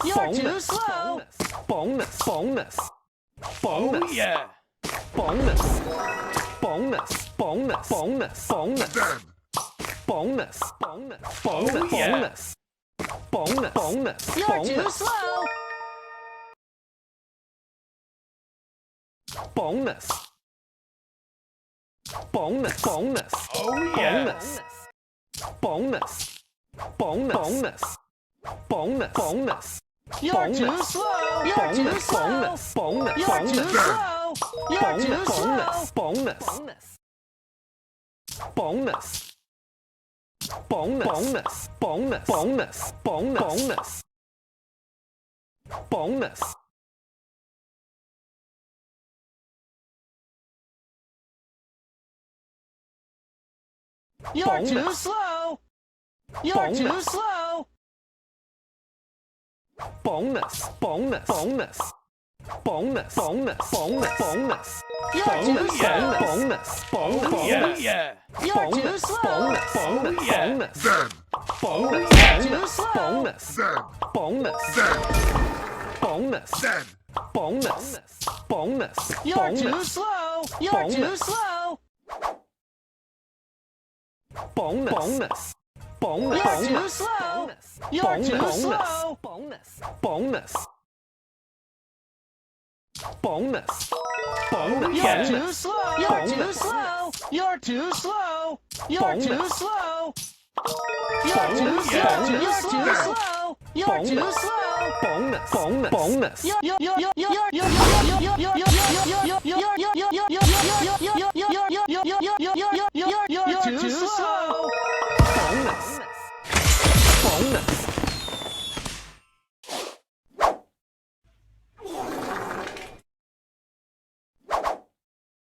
You're too slow. Oh yeah. You're too slow. Oh yeah. You're too slow. You're too slow. You're too slow. You're too slow. You're too slow. You're too slow. You're too slow. Oh yeah. You're too slow. Oh yeah. You're too slow. You're too slow. You're too slow. You're too slow. You're too slow. You're too slow. You're too slow. You're too slow. You're too slow. You're too slow. You're too slow.